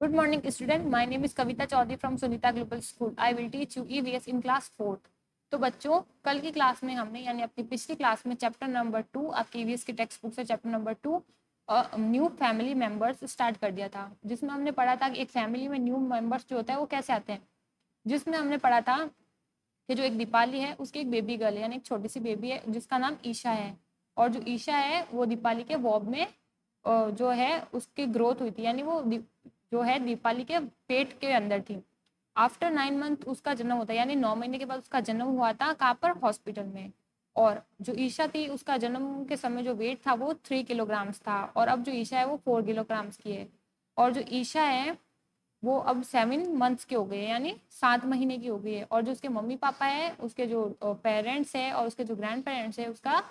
Good morning, student. My name is Kavita Chaudhary from Sunita Global School. I will teach you EVS in class 4th. तो बच्चों, कल की class में हमने यानी अपनी पिछली क्लास में चैप्टर नंबर 2 आपकी ईवीएस की टेक्स्ट बुक से chapter number 2 new family members start कर दिया था, जिसमें हमने पढ़ा था कि एक फैमिली में न्यू मेंबर्स जो होता है वो कैसे आते हैं। जिसमें हमने पढ़ा था कि जो एक दीपाली है उसकी एक बेबी गर्ल है यानी एक छोटी सी बेबी है जिसका नाम ईशा है। और जो ईशा है वो दीपाली के वॉब में जो है उसकी ग्रोथ हुई थी, यानी वो जो है दीपाली के पेट के अंदर थी। आफ्टर 9 मंथ उसका जन्म होता है, यानी 9 महीने के बाद उसका जन्म हुआ था। कहाँ पर? हॉस्पिटल में। और जो ईशा थी उसका जन्म के समय जो वेट था वो 3 किलोग्राम्स था, और अब जो ईशा है वो 4 किलोग्राम्स की है। और जो ईशा है वो अब 7 मंथ्स की हो गई है, यानी 7 महीने की हो गई है। और जो उसके मम्मी पापा है, उसके जो पेरेंट्स है और उसके जो ग्रैंड पेरेंट्स है, उसका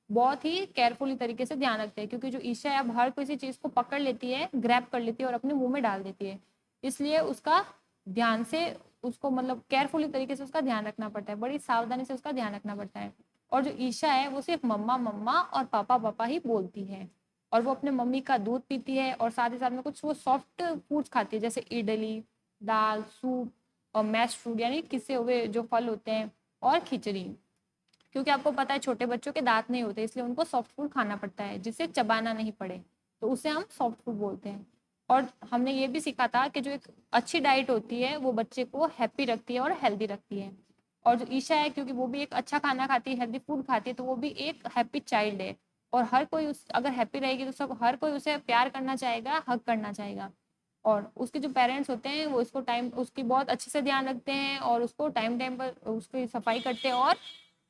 बहुत ही केयरफुली तरीके से ध्यान रखते हैं, क्योंकि जो ईशा है अब हर किसी चीज़ को पकड़ लेती है, ग्रैब कर लेती है और अपने मुंह में डाल देती है। इसलिए उसका ध्यान से उसको मतलब केयरफुली तरीके से उसका ध्यान रखना पड़ता है, बड़ी सावधानी से उसका ध्यान रखना पड़ता है। और जो ईशा है वो सिर्फ मम्मा मम्मा और पापा पापा ही बोलती है, और वो अपने मम्मी का दूध पीती है और साथ ही साथ में कुछ वो सॉफ्ट फूड्स खाती है, जैसे इडली, दाल, सूप और मैश फ्रूट यानी किसे हुए जो फल होते हैं, और खिचड़ी। क्योंकि आपको पता है छोटे बच्चों के दांत नहीं होते, इसलिए उनको सॉफ्ट फूड खाना पड़ता है जिससे चबाना नहीं पड़े, तो उसे हम सॉफ्ट फूड बोलते हैं। और हमने ये भी सीखा था कि जो एक अच्छी डाइट होती है वो बच्चे को हैप्पी रखती है और हेल्दी रखती है। और जो ईशा है, क्योंकि वो भी एक अच्छा खाना खाती है, हेल्दी फूड खाती है, तो वो भी एक हैप्पी चाइल्ड है। और हर कोई उस अगर हैप्पी रहेगी तो सब हर कोई उसे प्यार करना चाहेगा, हक करना चाहेगा। और उसके जो पेरेंट्स होते हैं वो इसको टाइम उसकी बहुत अच्छे से ध्यान रखते हैं और उसको टाइम टाइम पर उसकी सफाई करते हैं, और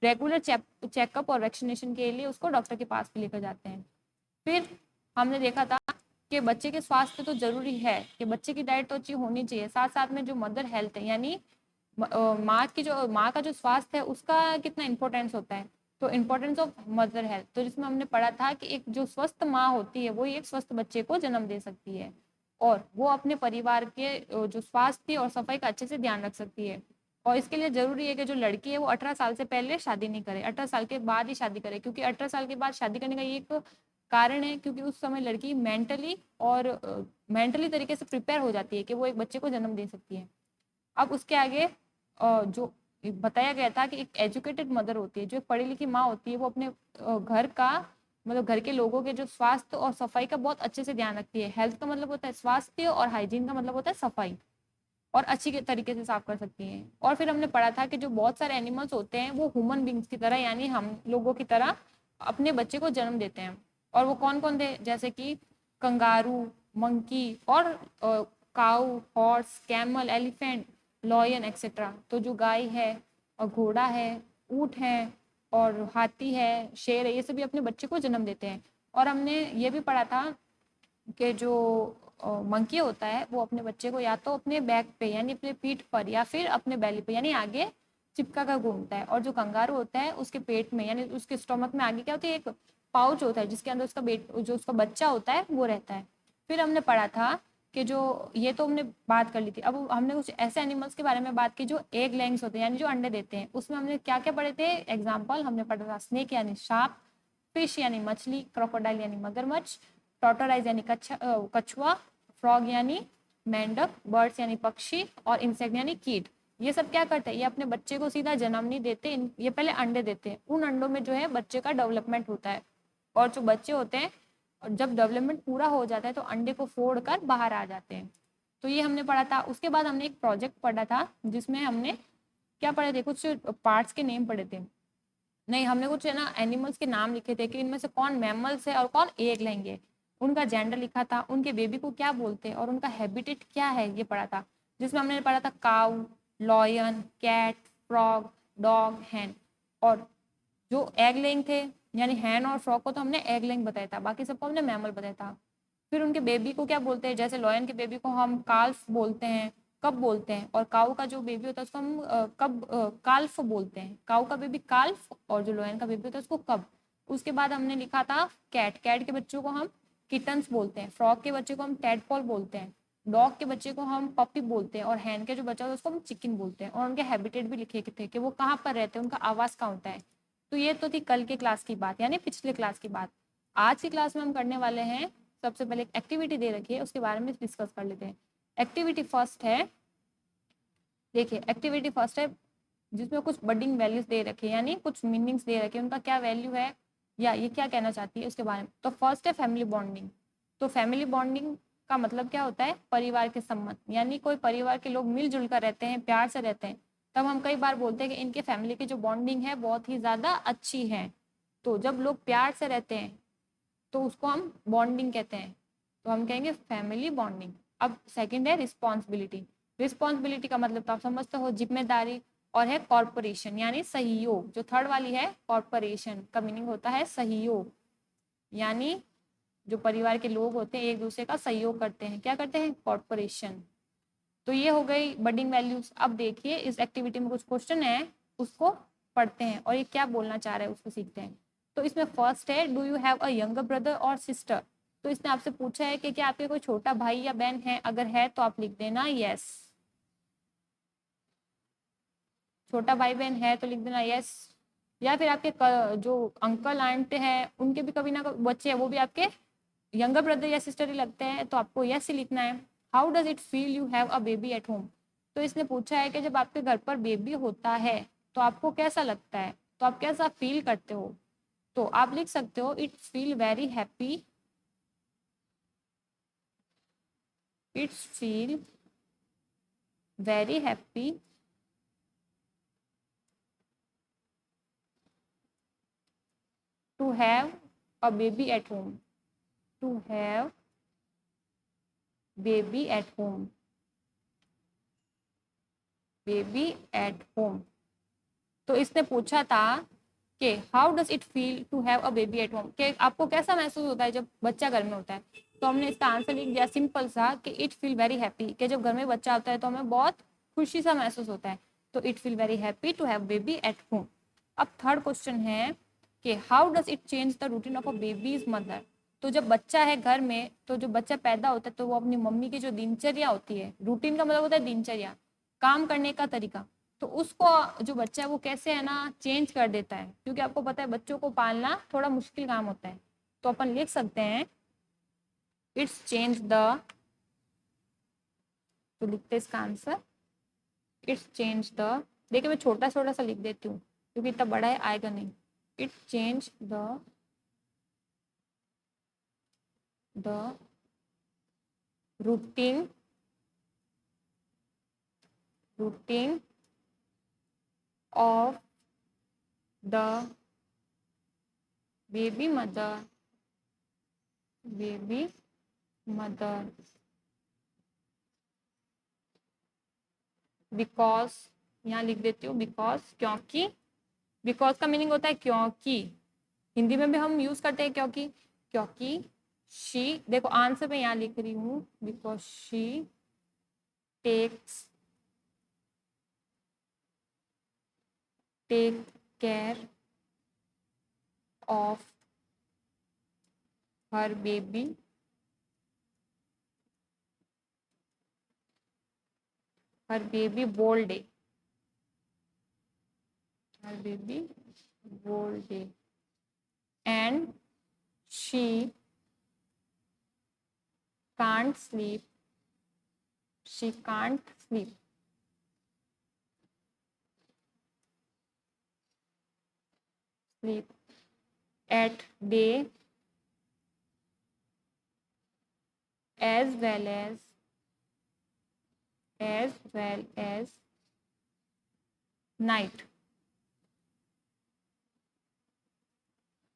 रेगुलर चेकअप और वैक्सीनेशन के लिए उसको डॉक्टर के पास भी लेकर जाते हैं। फिर हमने देखा था कि बच्चे के स्वास्थ्य तो जरूरी है कि बच्चे की डाइट तो अच्छी होनी चाहिए, साथ साथ में जो मदर हेल्थ है यानी माँ का जो स्वास्थ्य है उसका कितना इंपॉर्टेंस होता है। तो इम्पोर्टेंस ऑफ मदर हेल्थ, तो जिसमें हमने पढ़ा था कि एक जो स्वस्थ माँ होती है वो एक स्वस्थ बच्चे को जन्म दे सकती है, और वो अपने परिवार के जो स्वास्थ्य और सफाई का अच्छे से ध्यान रख सकती है। और इसके लिए जरूरी है कि जो लड़की है वो 18 साल से पहले शादी नहीं करे, 18 साल के बाद ही शादी करे, क्योंकि 18 साल के बाद शादी करने का ये एक कारण है क्योंकि उस समय लड़की मेंटली तरीके से प्रिपेयर हो जाती है कि वो एक बच्चे को जन्म दे सकती है। अब उसके आगे जो बताया गया था कि एक एजुकेटेड मदर होती है, जो एक पढ़ी लिखी माँ होती है, वो अपने घर का मतलब घर के लोगों के जो स्वास्थ्य और सफाई का बहुत अच्छे से ध्यान रखती है। हेल्थ का मतलब होता है स्वास्थ्य और हाइजीन का मतलब होता है सफाई, और अच्छी के तरीके से साफ कर सकती हैं। और फिर हमने पढ़ा था कि जो बहुत सारे एनिमल्स होते हैं वो ह्यूमन बींग्स की तरह यानी हम लोगों की तरह अपने बच्चे को जन्म देते हैं। और वो कौन कौन थे? जैसे कि कंगारू, मंकी और cow, horse, camel, elephant, lion etcetera. तो जो गाय है और घोड़ा है, ऊँट है और हाथी है, शेर है, ये सभी अपने बच्चे को जन्म देते हैं। और हमने ये भी पढ़ा था कि जो मंकी होता है वो अपने बच्चे को या तो अपने बैक पे यानी अपने पीठ पर या फिर अपने बेली पे यानी आगे चिपका कर घूमता है। और जो कंगारू होता है उसके पेट में यानी उसके स्टोमक में आगे क्या होती है, एक पाउच होता है जिसके अंदर जो उसका बच्चा होता है वो रहता है। फिर हमने पढ़ा था कि जो ये तो हमने बात कर ली थी, अब हमने कुछ ऐसे एनिमल्स के बारे में बात की जो एग लेंग्स होते हैं यानी जो अंडे देते हैं। उसमें हमने क्या क्या पढ़े थे एग्जाम्पल? हमने पढ़ा था स्नेक यानी सांप, फिश यानी मछली, क्रोकोडाइल यानी मगरमच्छ, टॉटराइज यानी कछुआ, फ्रॉग यानी मेंढक, बर्ड्स यानी पक्षी और इंसेक्ट यानी कीट। ये सब क्या करते हैं? ये अपने बच्चे को सीधा जन्म नहीं देते, ये पहले अंडे देते हैं। उन अंडों में जो है बच्चे का डेवलपमेंट होता है, और जो बच्चे होते हैं और जब डेवलपमेंट पूरा हो जाता है तो अंडे को फोड़ कर बाहर आ जाते हैं। तो ये हमने पढ़ा था। उसके बाद हमने एक प्रोजेक्ट पढ़ा था जिसमें हमने क्या पढ़े थे, कुछ पार्ट्स के नेम पढ़े थे। नहीं, हमने कुछ है ना एनिमल्स के नाम लिखे थे कि इनमें से कौन मैमल्स है और कौन एग लेंगे, उनका जेंडर लिखा था, उनके बेबी को क्या बोलते हैं और उनका हैबिटेट क्या है ये पढ़ा था। जिसमें हमने पढ़ा था काऊ, लॉयन, कैट, फ्रॉग, डॉग, हैन। और जो एग लेंग थे यानी हैन और फ्रॉग को तो हमने एग लेंग बताया था, बाकी सबको हमने मैमल बताया था। फिर उनके बेबी को क्या बोलते हैं? जैसे लॉयन के बेबी को हम काल्फ बोलते हैं, कब बोलते हैं, और काऊ का जो बेबी होता है उसको हम काल्फ बोलते हैं, काऊ का बेबी काल्फ, और जो लॉयन का बेबी होता है उसको कब। उसके बाद हमने लिखा था कैट, कैट के बच्चों को हम किटन्स बोलते हैं, फ्रॉग के बच्चे को हम टेडपॉल बोलते हैं, डॉग के बच्चे को हम पपी बोलते हैं, और हैन के जो बच्चा होता है उसको हम चिकन बोलते हैं। और उनके हैबिटेट भी लिखे थे कि वो कहाँ पर रहते हैं, उनका आवास कहाँ होता है। तो ये तो थी कल के क्लास की बात यानी पिछले क्लास की बात। आज की क्लास में हम करने वाले हैं, सबसे पहले एक एक्टिविटी दे रखी है उसके बारे में डिस्कस कर लेते हैं। एक्टिविटी फर्स्ट है, देखिए एक्टिविटी फर्स्ट है जिसमें कुछ बडिंग वैल्यूज दे रखे हैं, यानी कुछ मीनिंग्स दे रखे हैं, उनका क्या वैल्यू है या ये क्या कहना चाहती है उसके बारे में। तो फर्स्ट है फैमिली बॉन्डिंग। तो फैमिली बॉन्डिंग का मतलब क्या होता है, परिवार के संबंध, यानी कोई परिवार के लोग मिलजुल कर रहते हैं, प्यार से रहते हैं, तब हम कई बार बोलते हैं कि इनके फैमिली की जो बॉन्डिंग है बहुत ही ज़्यादा अच्छी है। तो जब लोग प्यार से रहते हैं तो उसको हम बॉन्डिंग कहते हैं, तो हम कहेंगे फैमिली बॉन्डिंग। अब सेकंड है रिस्पॉन्सिबिलिटी। रिस्पॉन्सिबिलिटी का मतलब तो आप समझते हो जिम्मेदारी, और है कॉर्पोरेशन यानी सहयोग। जो थर्ड वाली है कॉर्पोरेशन का मीनिंग होता है सहयोग, यानी जो परिवार के लोग होते हैं एक दूसरे का सहयोग करते हैं, क्या करते हैं, कॉर्पोरेशन। तो ये हो गई बडिंग वैल्यूज। अब देखिए इस एक्टिविटी में कुछ क्वेश्चन है, उसको पढ़ते हैं और ये क्या बोलना चाह रहे हैं उसको सीखते हैं। तो इसमें फर्स्ट है, do you have a younger brother और सिस्टर। तो इसने आपसे पूछा है कि क्या आपके कोई छोटा भाई या बहन है, अगर है तो आप लिख देना यस। छोटा भाई बहन है तो लिख देना यस। या फिर आपके जो अंकल आंट हैं उनके भी कभी ना कभी बच्चे हैं, वो भी आपके यंगर ब्रदर या सिस्टर ही लगते हैं, तो आपको यस ही लिखना है। How does it feel you have a baby at home. तो इसने पूछा है कि जब आपके घर पर बेबी होता है तो आपको कैसा लगता है, तो आप कैसा फील करते हो। तो आप लिख सकते हो it's feel very happy, it's feel very happy to have a baby at home, to have baby at home, baby at home. तो इसने पूछा था कि how does it feel to have a baby at home, कि आपको कैसा महसूस होता है जब बच्चा घर में होता है। तो हमने इसका आंसर लिख दिया सिंपल सा कि इट फील वेरी हैप्पी, कि जब घर में बच्चा होता है तो हमें बहुत खुशी सा महसूस होता है। तो it feel very happy to have baby at home. अब थर्ड क्वेश्चन है कि how does it change the routine of a baby's mother. तो जब बच्चा है घर में, तो जो बच्चा पैदा होता है तो वो अपनी मम्मी की जो दिनचर्या होती है, रूटीन का मतलब होता है दिनचर्या, काम करने का तरीका, तो उसको जो बच्चा है वो कैसे है ना चेंज कर देता है। क्योंकि आपको पता है बच्चों को पालना थोड़ा मुश्किल काम होता है। तो अपन लिख सकते हैं इट्स चेंज द, तो लिखते हैं इसका आंसर इट्स चेंज द। देखिए मैं छोटा छोटा सा लिख देती हूँ क्योंकि इतना बड़ा है आएगा नहीं। It change the routine, routine of the baby mother, baby mother because, यहाँ लिख देती हूँ बिकॉज, क्योंकि। बिकॉज का मीनिंग होता है क्योंकि, हिंदी में भी हम यूज करते हैं क्योंकि। क्योंकि शी, देखो आंसर में यहाँ लिख रही हूँ because she takes, take care of her baby, her baby whole day, her baby whole day, and she can't sleep, she can't sleep, sleep at day as well as night।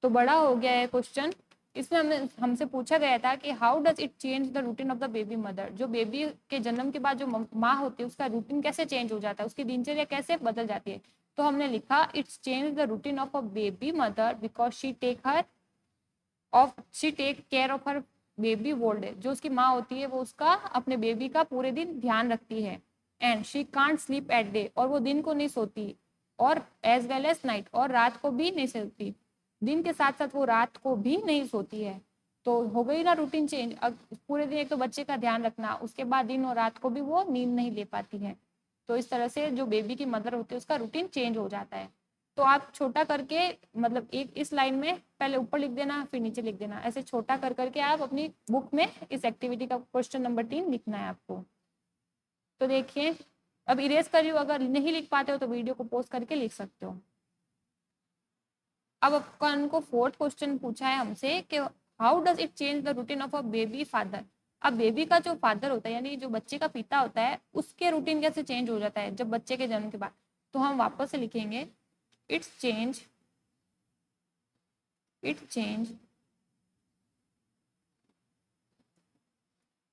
तो बड़ा हो गया है क्वेश्चन। इसमें हमसे पूछा गया था कि how does it change the routine of the baby mother. जो बेबी के जन्म के बाद जो माँ होती है उसका रूटीन कैसे चेंज हो जाता है, उसकी दिनचर्या कैसे बदल जाती है। तो हमने लिखा it's change the routine of a baby mother because she take care of her baby world. जो उसकी माँ होती है वो उसका अपने बेबी का पूरे दिन ध्यान रखती है। And she can't sleep at day, और वो दिन को नहीं सोती, और एज वेल एज नाइट, और रात को भी नहीं सोती। दिन के साथ साथ वो रात को भी नहीं सोती है। तो हो गई ना रूटीन चेंज। अब पूरे दिन एक तो बच्चे का ध्यान रखना, उसके बाद दिन और रात को भी वो नींद नहीं ले पाती है। तो इस तरह से जो बेबी की मदर होती है उसका रूटीन चेंज हो जाता है। तो आप छोटा करके, मतलब एक इस लाइन में पहले ऊपर लिख देना फिर नीचे लिख देना, ऐसे छोटा कर करके आप अपनी बुक में इस एक्टिविटी का क्वेश्चन नंबर 3 लिखना है आपको। तो देखिए अब इरेज कर रही हूँ, अगर नहीं लिख पाते हो तो वीडियो को पॉज करके लिख सकते हो। अब अपन को फोर्थ क्वेश्चन पूछा है हमसे कि how does it change the routine of a baby father. अब बेबी का जो फादर होता है यानी जो बच्चे का पिता होता है उसके रूटीन कैसे चेंज हो जाता है जब बच्चे के जन्म के बाद। तो हम वापस से लिखेंगे it's change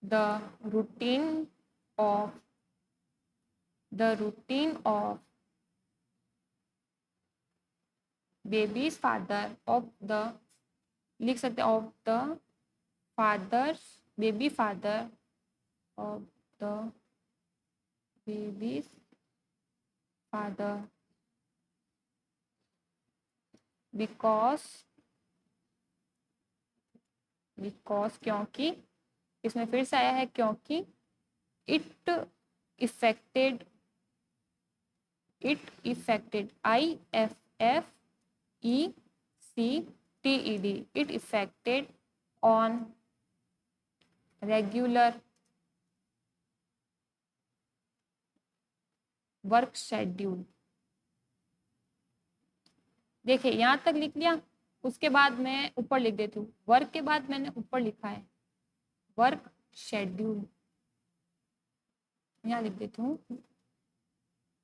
the routine of baby's father of the लिख सकते हैं of the father's baby father of the baby's father because क्योंकि इसमें फिर से आया है क्योंकि it affected it affected on regular work schedule. देखिए यहाँ तक लिख लिया, उसके बाद मैं ऊपर लिख देती हूँ, वर्क के बाद मैंने ऊपर लिखा है वर्क शेड्यूल, यहाँ लिख देती हूँ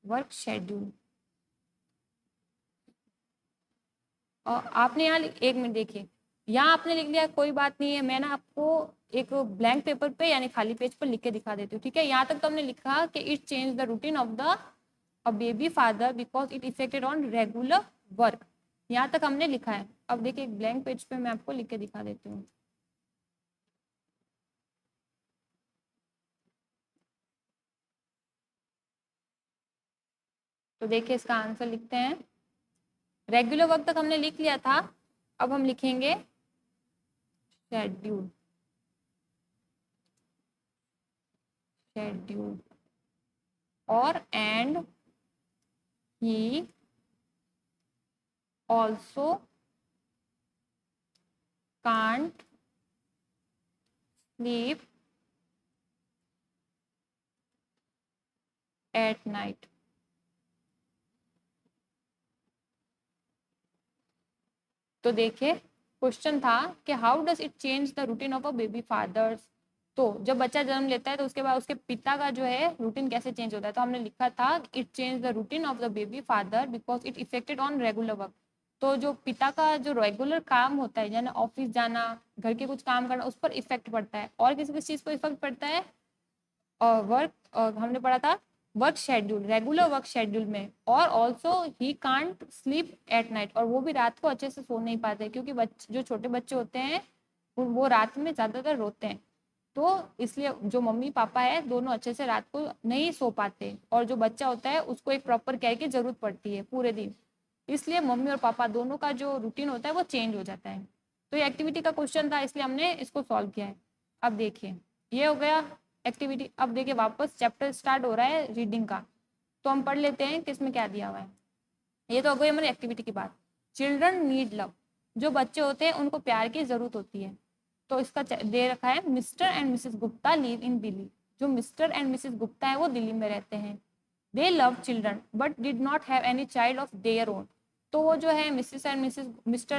वर्क शेड्यूल। और आपने यहाँ एक मिनट देखिए, यहाँ आपने लिख लिया कोई बात नहीं है, मैं ना आपको एक ब्लैंक पेपर पे यानी खाली पेज पर लिख के दिखा देती हूँ, ठीक है। यहाँ तक तो हमने लिखा कि it change the routine of the baby father because it affected on regular work, यहाँ तक हमने लिखा है। अब देखिए एक ब्लैंक पेज पे मैं आपको लिख के दिखा देती हूँ। तो देखिए इसका आंसर लिखते हैं, रेगुलर वर्क तक हमने लिख लिया था, अब हम लिखेंगे शेड्यूल और and he also can't sleep at night। तो देखिए क्वेश्चन था कि how does it change the routine of a baby fathers. तो जब बच्चा जन्म लेता है तो उसके बाद उसके पिता का जो है रूटीन कैसे चेंज होता है, तो हमने लिखा था it change the routine of the baby father because it affected on regular work. तो जो पिता का जो रेगुलर काम होता है यानी ऑफिस जाना, घर के कुछ काम करना, उस पर इफेक्ट पड़ता है। और किसी किस चीज़ पर इफेक्ट पड़ता है, और वर्क, हमने पढ़ा था work schedule, regular work schedule में। और also he can't sleep at night, और वो भी रात को अच्छे से सो नहीं पाते क्योंकि जो छोटे बच्चे होते हैं वो रात में ज़्यादातर रोते हैं, तो इसलिए जो मम्मी पापा है दोनों अच्छे से रात को नहीं सो पाते, और जो बच्चा होता है उसको एक प्रॉपर केयर की जरूरत पड़ती है पूरे दिन, इसलिए मम्मी और पापा दोनों का जो रूटीन होता है वो चेंज हो जाता है। तो ये एक्टिविटी का क्वेश्चन था इसलिए हमने इसको सॉल्व किया है। अब देखिए ये हो गया एक्टिविटी। अब देखिए वापस चैप्टर स्टार्ट हो रहा है रीडिंग का, तो हम पढ़ लेते हैं कि इसमें क्या दिया हुआ है। ये तो हो गई हमारी एक्टिविटी की बात। चिल्ड्रन नीड लव, जो बच्चे होते हैं उनको प्यार की जरूरत होती है। तो इसका दे रखा है mister and Mrs Gupta live in Delhi, जो मिस्टर एंड मिसेस गुप्ता है वो दिल्ली में रहते हैं। दे love children but did not have any child of their own. तो वो जो है मिस्टर एंड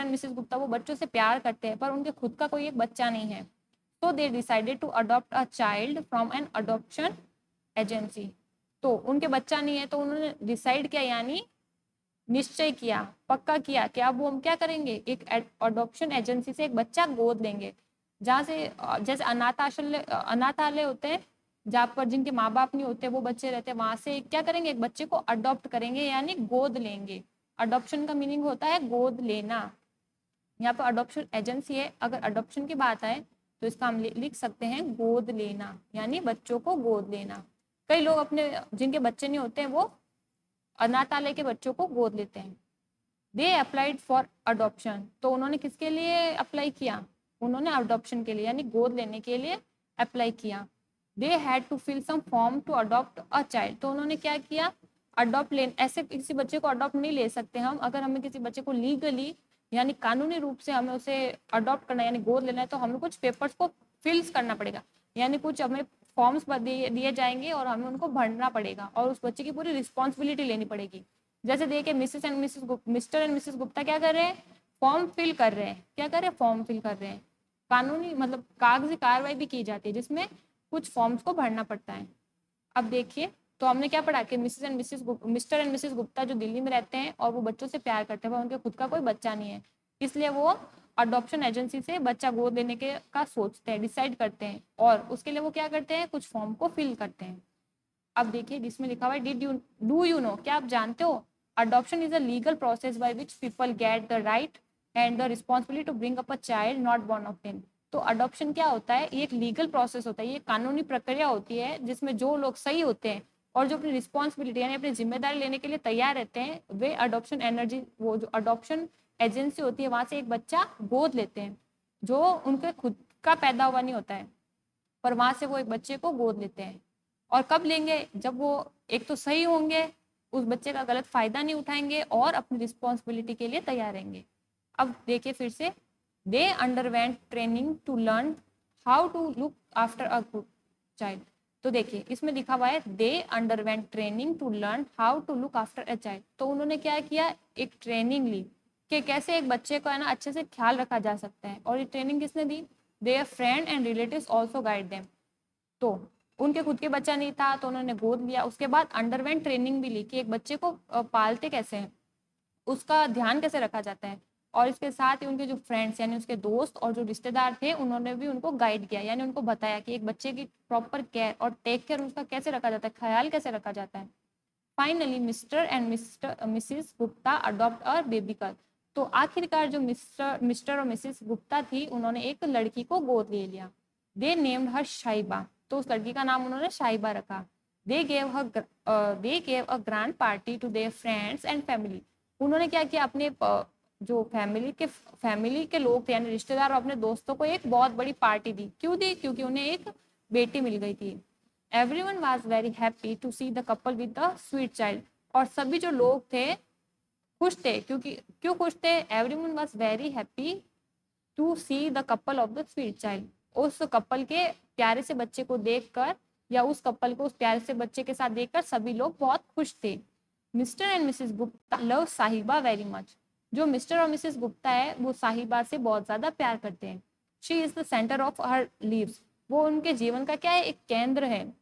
मिसेस गुप्ता वो बच्चों से प्यार करते हैं पर उनके खुद का कोई एक बच्चा नहीं है। तो they decided to adopt a child from an adoption agency. तो उनके बच्चा नहीं है तो उन्होंने डिसाइड किया यानी निश्चय किया, पक्का किया कि अब वो हम क्या करेंगे, एक अडॉप्शन एजेंसी से एक बच्चा गोद लेंगे, जहाँ से जैसे अनाथालय होते हैं जहाँ पर जिनके माँ बाप नहीं होते वो बच्चे रहते हैं, वहां से क्या करेंगे एक बच्चे को अडॉप्ट करेंगे यानी गोद लेंगे। अडॉप्शन का मीनिंग होता है गोद लेना, यहाँ पर अडॉप्शन एजेंसी है। अगर अडॉप्शन की बात आए तो इसका हम लिख सकते हैं गोद लेना यानी बच्चों को गोद लेना। कई लोग अपने जिनके बच्चे नहीं होते हैं वो अनाथालय के बच्चों को गोद लेते हैं। दे अप्लाइड फॉर अडॉप्शन, तो उन्होंने किसके लिए अप्लाई किया, उन्होंने अडॉप्शन के लिए यानी गोद लेने के लिए अप्लाई किया। They had to fill some form to adopt a child, तो उन्होंने क्या किया अडॉप्ट ले, ऐसे किसी बच्चे को अडॉप्ट नहीं ले सकते हम, अगर हमें किसी बच्चे को लीगली यानी कानूनी रूप से हमें उसे अडॉप्ट करना यानी गोद लेना है तो हमें कुछ पेपर्स को फिल्स करना पड़ेगा, यानी कुछ हमें फॉर्म्स दिए जाएंगे और हमें उनको भरना पड़ेगा और उस बच्चे की पूरी रिस्पॉन्सिबिलिटी लेनी पड़ेगी। जैसे देखिए मिस्टर एंड मिसेस गुप्ता क्या कर रहे हैं, फॉर्म फिल कर रहे हैं। क्या कर रहे हैं, फॉर्म फिल कर रहे हैं। कानूनी मतलब कागजी कार्रवाई भी की जाती है जिसमें कुछ फॉर्म्स को भरना पड़ता है। अब देखिए, तो हमने क्या पढ़ा कि मिस्टर एंड मिसेस गुप्ता जो दिल्ली में रहते हैं और वो बच्चों से प्यार करते हैं, उनके खुद का कोई बच्चा नहीं है, इसलिए वो अडॉप्शन एजेंसी से बच्चा गोद लेने के का सोचते हैं, डिसाइड करते हैं और उसके लिए वो क्या करते हैं, कुछ फॉर्म को फिल करते हैं। अब देखिए जिसमें लिखा हुआ है डू यू नो, क्या आप जानते हो, adoption is a legal process by which people get the right and the responsibility to bring up a child not born of them. तो अडॉप्शन क्या होता है, ये एक लीगल प्रोसेस होता है, ये कानूनी प्रक्रिया होती है जिसमें जो लोग सही होते हैं और जो अपनी रिस्पॉन्सिबिलिटी यानी अपनी जिम्मेदारी लेने के लिए तैयार रहते हैं, वे अडॉप्शन एनर्जी वो जो अडॉप्शन एजेंसी होती है वहां से एक बच्चा गोद लेते हैं जो उनके खुद का पैदा हुआ नहीं होता है, पर वहां से वो एक बच्चे को गोद लेते हैं। और कब लेंगे, जब वो एक तो सही होंगे, उस बच्चे का गलत फायदा नहीं उठाएंगे और अपनी रिस्पॉन्सिबिलिटी के लिए तैयार रहेंगे। अब देखिए फिर से, they underwent training to learn how to look after a good child. तो देखिए इसमें लिखा हुआ है they underwent training to learn how to look after a child. तो उन्होंने क्या किया, एक ट्रेनिंग ली कि कैसे एक बच्चे का है ना अच्छे से ख्याल रखा जा सकता है। और ये ट्रेनिंग किसने दी, their friend and relatives also guide them. तो उनके खुद के बच्चा नहीं था तो उन्होंने गोद लिया। उसके बाद अंडरवेंट ट्रेनिंग भी ली कि एक बच्चे को पालते कैसे हैं, उसका ध्यान कैसे रखा जाता है। और इसके साथ ही उनके जो फ्रेंड्स यानी उसके दोस्त और जो रिश्तेदार थे उन्होंने भी उनको गाइड किया, यानी उनको बताया कि एक बच्चे की प्रॉपर केयर और टेक केयर उसका कैसे रखा जाता है, ख्याल कैसे रखा जाता है। Finally mister and Mrs Gupta adopt a baby girl. तो आखिरकार जो मिस्टर और मिसिस गुप्ता थी उन्होंने एक लड़की को गोद ले लिया। They named her Shaiba. तो उस लड़की का नाम उन्होंने शाइबा रखा। They gave a grand party to their friends and family. उन्होंने क्या किया, अपने जो फैमिली के लोग थे यानी रिश्तेदार और अपने दोस्तों को एक बहुत बड़ी पार्टी दी। क्यों दी, क्योंकि उन्हें एक बेटी मिल गई थी। Everyone was very happy to see the couple with the sweet child. और सभी जो लोग थे खुश थे, क्योंकि क्यों खुश थे, everyone was very happy to see the couple of the sweet child. उस कपल के प्यारे से बच्चे को देखकर या उस कपल को उस प्यारे से बच्चे के साथ देखकर सभी लोग बहुत खुश थे। Mister and Mrs Gupta love साहिबा वेरी मच। जो मिस्टर और मिसेस गुप्ता है वो साहिबा से बहुत ज्यादा प्यार करते हैं। She is the centre of her leaves. वो उनके जीवन का क्या है, एक केंद्र है।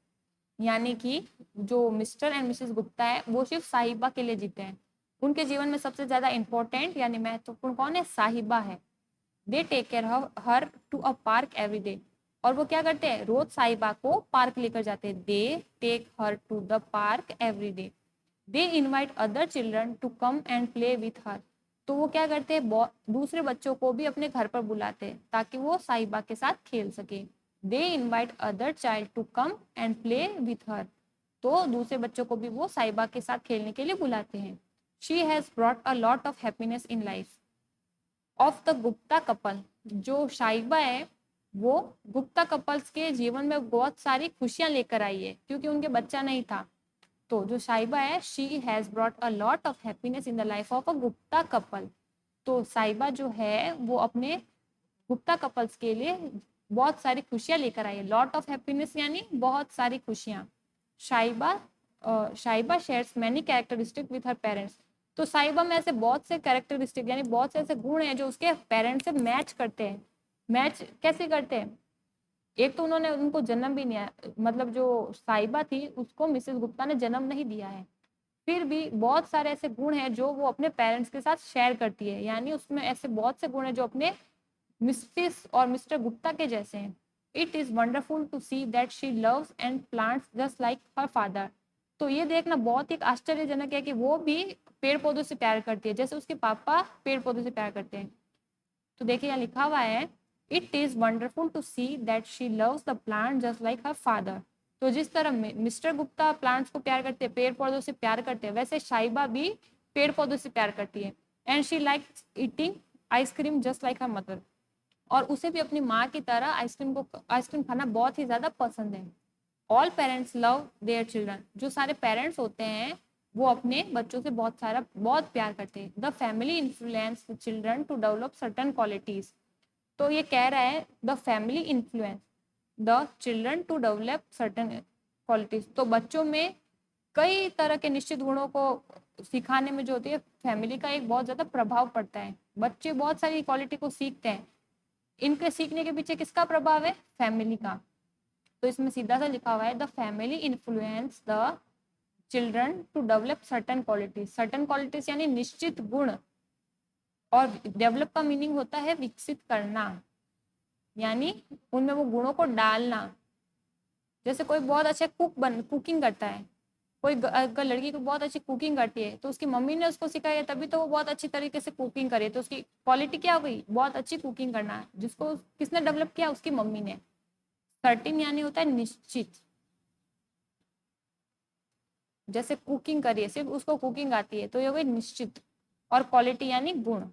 यानी कि जो मिस्टर एंड मिसेस गुप्ता है वो सिर्फ साहिबा के लिए जीते हैं। उनके जीवन में सबसे ज्यादा इंपॉर्टेंट यानी महत्वपूर्ण कौन है, साहिबा है। They take care her to a park every day. और वो क्या करते हैं, रोज साहिबा को पार्क लेकर जाते हैं। They take her to the park every day. They invite other children to come and play with her. तो वो क्या करते हैं, दूसरे बच्चों को भी अपने घर पर बुलाते हैं ताकि वो साहिबा के साथ खेल सके। They invite other child to come and play with her. तो दूसरे बच्चों को भी वो साहिबा के साथ खेलने के लिए बुलाते हैं। She has brought a lot of happiness in life of the Gupta couple. जो साहिबा है वो गुप्ता कपल्स के जीवन में बहुत सारी खुशियां लेकर आई है क्योंकि उनके बच्चा नहीं था। तो जो साहिबा है she has brought a lot of happiness in the life of a Gupta couple. तो साहिबा जो है वो अपने गुप्ता कपल्स के लिए बहुत सारी खुशियां लेकर आई है। लॉट ऑफ हैप्पीनेस यानी बहुत सारी खुशियां। साहिबा साहिबा shares many characteristic with her parents. तो साहिबा में ऐसे बहुत से कैरेक्टरिस्टिक यानी बहुत से ऐसे गुण हैं जो उसके पेरेंट्स से मैच करते हैं। मैच कैसे करते हैं, एक तो उन्होंने उनको जन्म भी नहीं, मतलब जो साहिबा थी उसको मिसेस गुप्ता ने जन्म नहीं दिया है, फिर भी बहुत सारे ऐसे गुण हैं जो वो अपने पेरेंट्स के साथ शेयर करती है। यानी उसमें ऐसे बहुत से गुण हैं जो अपने मिसेस और मिस्टर गुप्ता के जैसे हैं। It is wonderful to see that she loves and plants just like her father. तो ये देखना बहुत ही आश्चर्यजनक है कि वो भी पेड़ पौधों से प्यार करती है जैसे उसके पापा पेड़ पौधों से प्यार करते हैं। तो देखिए यहाँ लिखा हुआ है it is wonderful to see that she loves the plant just like her father. तो जिस तरह मिस्टर गुप्ता प्लांट्स को प्यार करते हैं, पेड़ पौधों से प्यार करते हैं, वैसे साहिबा भी पेड़ पौधों से प्यार करती है। And she likes eating ice cream just like her mother. और उसे भी अपनी माँ की तरह आइसक्रीम खाना बहुत ही ज्यादा पसंद है। All parents love their children. जो सारे पेरेंट्स होते हैं वो अपने बच्चों से बहुत प्यार करते हैं। The family influence children to develop certain qualities. तो ये कह रहा है the family influence the children to develop certain qualities. तो बच्चों में कई तरह के निश्चित गुणों को सिखाने में जो होती है फैमिली का एक बहुत ज्यादा प्रभाव पड़ता है। बच्चे बहुत सारी क्वालिटी को सीखते हैं, इनके सीखने के पीछे किसका प्रभाव है? फैमिली का। तो इसमें सीधा सा लिखा हुआ है the family influence the children to develop certain qualities. Certain qualities यानी निश्चित गुण, और डेवलप का मीनिंग होता है विकसित करना, यानी उनमें वो गुणों को डालना। जैसे कोई बहुत अच्छा कुकिंग करता है, कोई अगर लड़की को बहुत अच्छी कुकिंग करती है तो उसकी मम्मी ने उसको सिखाया तभी तो वो बहुत अच्छी तरीके से कुकिंग करे, तो उसकी क्वालिटी क्या हो गई? बहुत अच्छी कुकिंग करना। जिसको किसने डेवलप किया? उसकी मम्मी ने। सर्टेन यानी होता है निश्चित। जैसे कुकिंग करिए, सिर्फ उसको कुकिंग आती है तो ये हो गई निश्चित, और क्वालिटी यानी गुण।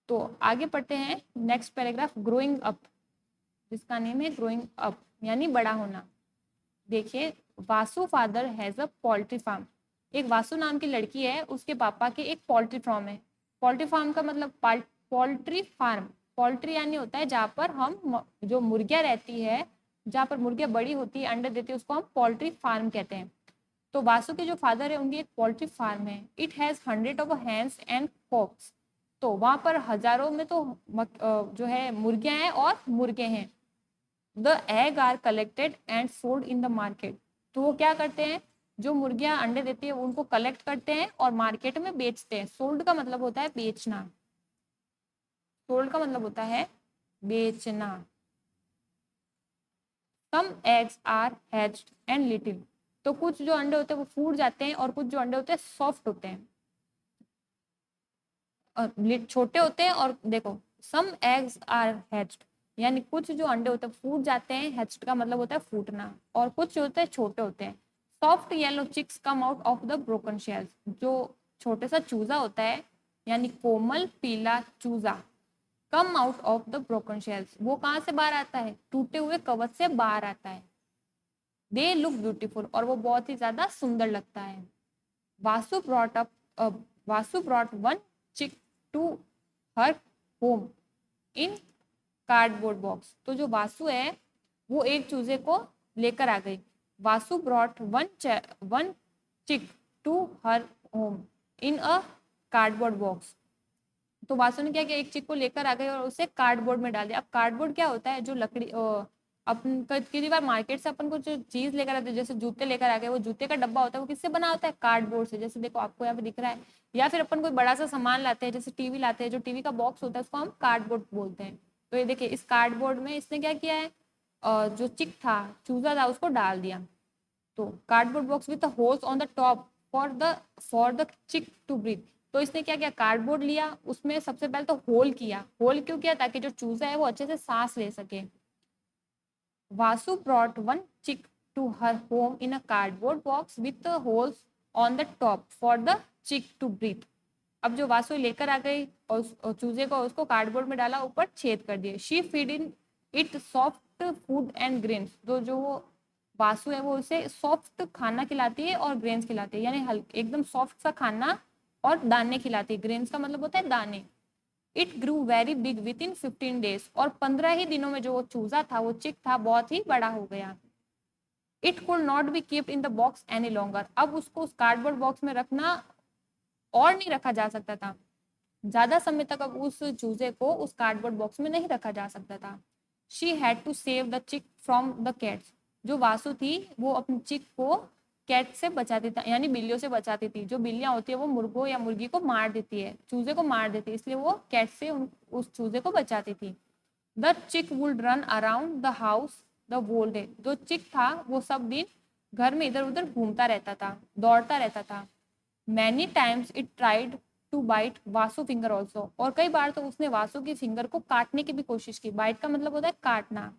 तो आगे पढ़ते हैं नेक्स्ट पैराग्राफ, ग्रोइंग अप, जिसका नेम है ग्रोइंग अप यानी बड़ा होना। देखिए, Vasu father has a poultry farm. एक वासु नाम की लड़की है, उसके पापा के एक पोल्ट्री फार्म है। पोल्ट्री फार्म का मतलब पोल्ट्री फार्म। पोल्ट्री यानी होता है जहाँ पर हम जो मुर्गियाँ रहती है, जहाँ पर मुर्गियाँ बड़ी होती है, अंडे देती है, उसको हम पोल्ट्री फार्म कहते हैं। तो वासु के जो फादर है उनकी एक पोल्ट्री फार्म है। It has 100 of hens and cocks. तो वहां पर हजारों में तो जो है मुर्गियां हैं और मुर्गे हैं। The egg are collected and sold in the market. तो वो क्या करते हैं? जो मुर्गियां अंडे देती है उनको कलेक्ट करते हैं और मार्केट में बेचते हैं। सोल्ड का मतलब होता है बेचना। सोल्ड का मतलब होता है बेचना। Some eggs are hatched and little. तो कुछ जो अंडे होते हैं वो फूट जाते हैं और कुछ जो अंडे होते हैं सॉफ्ट होते हैं, छोटे होते हैं। और देखो, सम एग्स आर हैच्ड यानी कुछ जो अंडे होते हैं फूट जाते हैं। हैच्ड का मतलब होता है फूटना। और कुछ जो होते हैं छोटे होते हैं। Soft yellow chicks come out of the broken shells. जो छोटे सा चूजा होता है यानी कोमल पीला चूजा, कम out of the broken shells, वो कहाँ से बाहर आता है? टूटे हुए कवच से बाहर आता है। दे लुक ब्यूटीफुल, और वो बहुत ही ज्यादा सुंदर लगता है। Vasu brought up Vasu brought one chick to her home in cardboard box. तो जो वासु है वो एक चूजे को लेकर आ गई। Vasu brought one chick to her home in a cardboard box. तो वासु ने क्या किया? एक चिक को लेकर आ गई और उसे कार्डबोर्ड में डाल दिया। अब कार्डबोर्ड क्या होता है? जो लकड़ी अपन कितनी बार मार्केट से अपन को जो चीज लेकर आते हैं, जैसे जूते लेकर आ गए, वो जूते का डब्बा होता है, वो किससे बना होता है? कार्डबोर्ड से। जैसे देखो आपको यहाँ पे दिख रहा है। या फिर अपन कोई बड़ा सा सामान लाते हैं, जैसे टीवी लाते हैं, जो टीवी का बॉक्स होता है उसको हम कार्डबोर्ड बोलते हैं। तो ये देखिए, इस कार्डबोर्ड में इसने क्या किया है? जो चिक था, चूजा था, उसको डाल दिया। तो cardboard box with holes on the top for the chick to breathe. तो इसने क्या किया? कार्डबोर्ड लिया, उसमें सबसे पहले तो होल किया। होल क्यों किया? ताकि जो चूजा है वो अच्छे से सांस ले सके। Vasu brought one chick to her home in a cardboard box with the holes on the top for the chick to breathe. अब जो वासु लेकर आ गई और चूजे को उसको कार्डबोर्ड में डाला, ऊपर छेद कर दिए। She feed in it soft food and grains. तो जो वो वासु है वो उसे सॉफ्ट खाना खिलाती है और ग्रेन्स खिलाती है, यानी हल्के एकदम सॉफ्ट सा खाना और दाने खिलाती है। ग्रेन्स का मतलब होता है दाने। It grew very big with in 15 days. और 15 ही दिनों में जो वो चूजा था, वो चिक था, बहुत ही बड़ा हो गया। It could not be keeped in the box any longer. अब उसको उस कार्डबोर्ड बॉक्स में रखना और नहीं रखा जा सकता था। ज्यादा समय तक अब उस चूजे को उस कार्डबोर्ड बॉक्स में नहीं रखा जा सकता था। She had to save the chick from the cats. जो वासु थी वो अपनी चिक को कैट से बचाती थी, यानी बिल्लियों से बचाती थी। जो बिल्लियां होती है वो मुर्गों या मुर्गी को मार देती है, चूजे को मार देती है, इसलिए वो कैट से उस चूजे को बचाती थी। The chick would run around the house the whole day. जो चिक था वो सब दिन घर में इधर उधर घूमता रहता था, दौड़ता रहता था। Many times it tried to bite Vasu finger also. और कई बार तो उसने वासु की फिंगर को काटने की भी कोशिश की। बाइट का मतलब होता है काटना।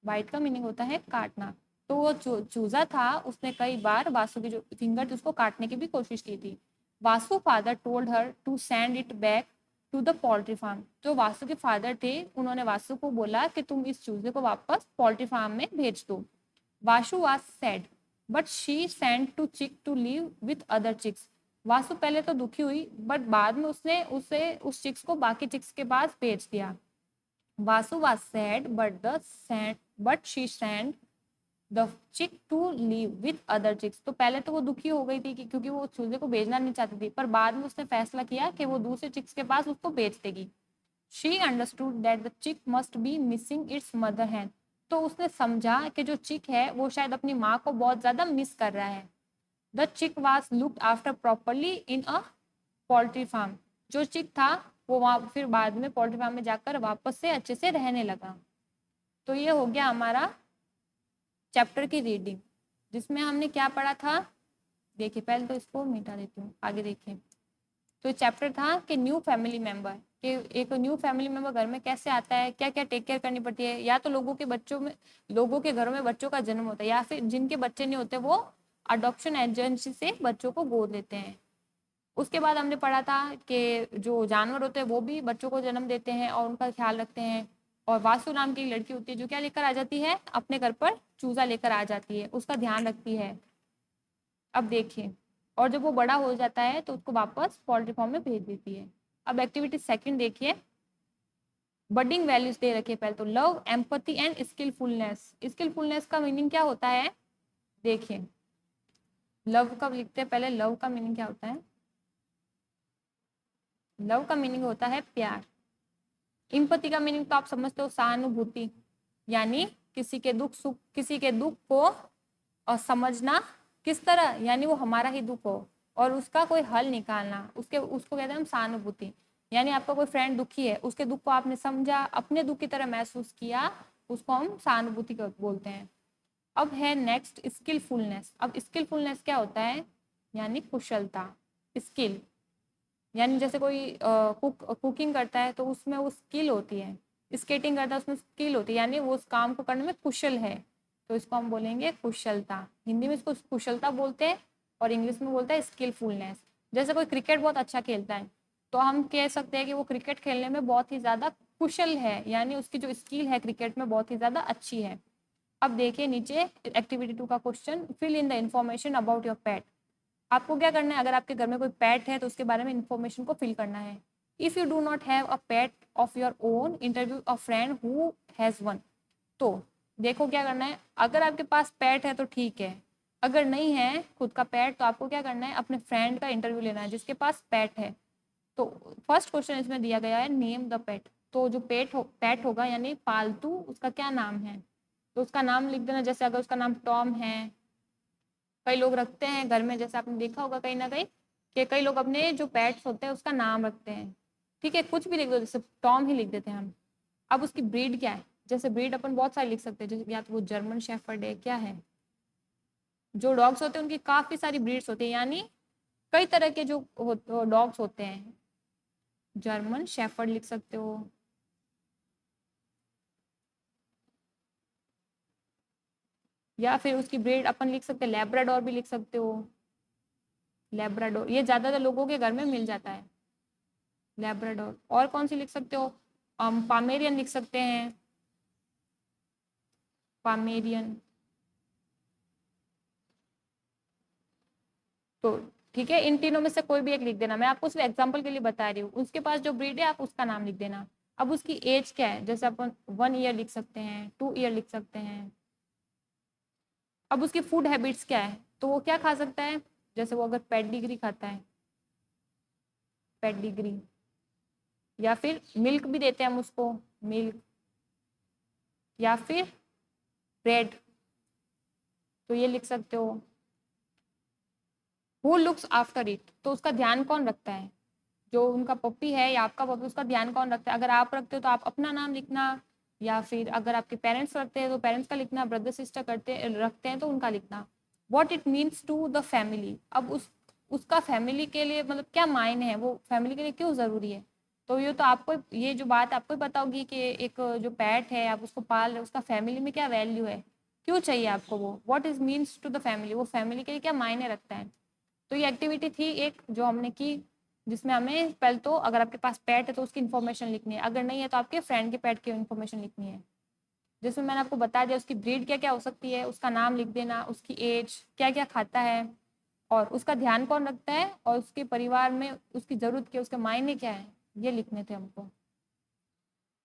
बाइट का मीनिंग होता है काटना। तो वो चूजा था, उसने कई बार वासु की जो फिंगर थी उसको काटने की भी कोशिश की थी। Vasu father told her to send it back to the poultry farm. जो वासु के फादर थे उन्होंने वासु को बोला कि तुम इस चूजे को वापस पोल्ट्री फार्म में भेज दो। Vasu was sad but she send to chick to live with other chicks. Vasu पहले तो दुखी हुई, बट बाद में उसने उसे उस चिक्स को बाकी चिक्स के पास भेज दिया। Vasu was sad but she sent the chick to live with other chicks. तो पहले तो वो दुखी हो गई थी क्योंकि वो चूजे को भेजना नहीं चाहती थी, पर बाद में उसने फैसला किया कि वो दूसरे चिक्स के पास उसको भेज देगी। She understood that the chick must be missing its mother hen. तो उसने समझा कि जो चिक है वो शायद अपनी माँ को बहुत ज्यादा मिस कर रहा है। The chick was looked after properly in a poultry farm. जो चिक था वो वहां फिर बाद में पोल्ट्री फार्म में जाकर वापस से अच्छे से रहने लगा। तो ये हो गया हमारा चैप्टर की रीडिंग, जिसमें हमने क्या पढ़ा था। देखिए पहले तो इसको मिटा देती हूँ, आगे देखिए। तो चैप्टर था कि न्यू फैमिली मेंबर, कि एक न्यू फैमिली मेंबर घर में कैसे आता है, क्या क्या टेक केयर करनी पड़ती है। या तो लोगों के घरों में बच्चों का जन्म होता है, या फिर जिनके बच्चे नहीं होते वो अडॉप्शन एजेंसी से बच्चों को गोद लेते हैं। उसके बाद हमने पढ़ा था कि जो जानवर होते हैं वो भी बच्चों को जन्म देते हैं और उनका ख्याल रखते हैं। और वासु नाम की एक लड़की होती है जो क्या लेकर आ जाती है, अपने घर पर चूजा लेकर आ जाती है, उसका ध्यान रखती है। अब देखिए, और जब वो बड़ा हो जाता है तो उसको वापस पोल्ट्री फार्म में भेज देती है। अब एक्टिविटी सेकंड देखिए, बडिंग वैल्यूज दे रखिए। पहले तो लव, एम्पैथी एंड स्किलफुलनेस। स्किलफुलनेस का मीनिंग क्या होता है, देखिए। लव कब लिखते हैं, पहले लव का मीनिंग क्या होता है। लव का मीनिंग होता है प्यार। इम्पति का मीनिंग तो आप समझते हो, सहानुभूति, यानी किसी के दुख को और समझना किस तरह, यानी वो हमारा ही दुख हो और उसका कोई हल निकालना, उसको कहते हैं हम सहानुभूति। यानी आपका कोई फ्रेंड दुखी है, उसके दुख को आपने समझा, अपने दुख की तरह महसूस किया, उसको हम सहानुभूति बोलते हैं। अब है नेक्स्ट स्किलफुलनेस। अब स्किलफुलनेस क्या होता है, यानी कुशलता। स्किल यानी जैसे कोई कुकिंग करता है तो उसमें वो स्किल होती है, स्केटिंग करता है उसमें स्किल होती है, यानी वो उस काम को करने में कुशल है। तो इसको हम बोलेंगे कुशलता। हिंदी में इसको कुशलता बोलते हैं और इंग्लिश में बोलते हैं स्किलफुलनेस। जैसे कोई क्रिकेट बहुत अच्छा खेलता है तो हम कह सकते हैं कि वो क्रिकेट खेलने में बहुत ही ज़्यादा कुशल है, यानी उसकी जो स्किल है क्रिकेट में बहुत ही ज़्यादा अच्छी है। अब देखिए नीचे एक्टिविटी 2 का question, fill in the information about your pet. आपको क्या करना है, अगर आपके घर में कोई पेट है तो उसके बारे में इंफॉर्मेशन को फिल करना है। If you do not have a pet of your own, interview a friend who has one. तो देखो क्या करना है, अगर आपके पास पेट है तो ठीक है, अगर नहीं है खुद का पेट तो आपको क्या करना है, अपने फ्रेंड का इंटरव्यू लेना है जिसके पास पेट है। तो फर्स्ट क्वेश्चन इसमें दिया गया है, नेम द पेट। तो जो पेट होगा यानी पालतू, उसका क्या नाम है, तो उसका नाम लिख देना। जैसे अगर उसका नाम टॉम है, कई लोग रखते हैं घर में, जैसे आपने देखा होगा कहीं ना कहीं कि कई लोग अपने जो पेट्स होते हैं उसका नाम रखते हैं। ठीक है, कुछ भी लिख दो, जैसे टॉम ही लिख देते हैं हम। अब उसकी ब्रीड क्या है, जैसे ब्रीड अपन बहुत सारी लिख सकते हैं, जैसे या तो वो जर्मन शेफर्ड है, क्या है। जो डॉग्स होते हैं उनकी काफी सारी ब्रीड्स होती है, यानी कई तरह के जो डॉग्स होते हैं। जर्मन शेफर्ड लिख सकते हो, या फिर उसकी ब्रीड अपन लिख सकते हैं लैब्राडोर भी लिख सकते हो। लैब्राडोर ये ज्यादातर लोगों के घर में मिल जाता है, लैब्राडोर। और कौन सी लिख सकते हो, पामेरियन लिख सकते हैं, पामेरियन। तो ठीक है, इन तीनों में से कोई भी एक लिख देना, मैं आपको सिर्फ एग्जांपल के लिए बता रही हूँ। उसके पास जो ब्रीड है आप उसका नाम लिख देना। अब उसकी एज क्या है, जैसे अपन 1 ईयर लिख सकते हैं, 2 ईयर लिख सकते हैं। अब उसकी फूड हैबिट्स क्या है, तो वो क्या खा सकता है, जैसे वो अगर पेडिग्री खाता है, पेडिग्री, या फिर मिल्क भी देते हैं हम उसको, मिल्क, या फिर ब्रेड, तो ये लिख सकते हो। हु लुक्स आफ्टर इट, तो उसका ध्यान कौन रखता है, जो उनका पप्पी है या आपका पप्पी, उसका ध्यान कौन रखता है। अगर आप रखते हो तो आप अपना नाम लिखना, या फिर अगर आपके पेरेंट्स रखते हैं तो पेरेंट्स का लिखना, ब्रदर सिस्टर रखते हैं तो उनका लिखना। What it means to the family, अब उसका फैमिली के लिए मतलब क्या मायने है, वो फैमिली के लिए क्यों जरूरी है। तो ये तो आपको, ये जो बात आपको ही पता होगी कि एक जो पेट है आप उसको पाल रहे हो, उसका फैमिली में क्या वैल्यू है, क्यों चाहिए आपको वो, what is means to the family, वो फैमिली के लिए क्या मायने रखता है। तो ये एक्टिविटी थी एक जो हमने की, जिसमें हमें पहले तो अगर आपके पास पेट है तो उसकी इन्फॉर्मेशन लिखनी है, अगर नहीं है तो आपके फ्रेंड के पेट की इन्फॉर्मेशन लिखनी है। जिसमें मैंने आपको बता दिया उसकी ब्रीड क्या क्या हो सकती है, उसका नाम लिख देना, उसकी एज, क्या क्या खाता है, और उसका ध्यान कौन रखता है, और उसके परिवार में उसकी जरूरत क्या, उसके मायने क्या है, ये लिखने थे हमको।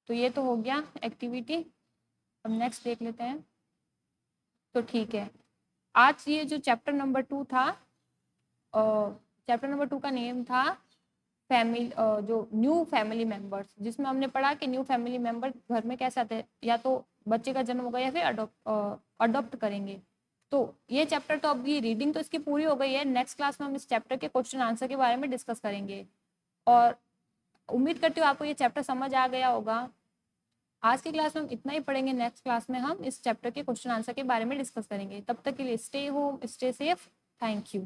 तो ये तो हो गया एक्टिविटी। अब नेक्स्ट देख लेते हैं। तो ठीक है, आज ये जो चैप्टर नंबर 2 था, चैप्टर नंबर 2 का नेम था फैमिली, जो न्यू फैमिली मेंबर्स, जिसमें हमने पढ़ा कि न्यू फैमिली मेंबर घर में कैसे आते हैं, या तो बच्चे का जन्म होगा या फिर अडॉप्ट करेंगे। तो ये चैप्टर तो अभी रीडिंग तो इसकी पूरी हो गई है। नेक्स्ट क्लास में हम इस चैप्टर के क्वेश्चन आंसर के बारे में डिस्कस करेंगे, और उम्मीद करती हूँ आपको ये चैप्टर समझ आ गया होगा। आज की क्लास में हम इतना ही पढ़ेंगे, नेक्स्ट क्लास में हम इस चैप्टर के क्वेश्चन आंसर के बारे में डिस्कस करेंगे। तब तक के लिए stay home, stay safe, thank you.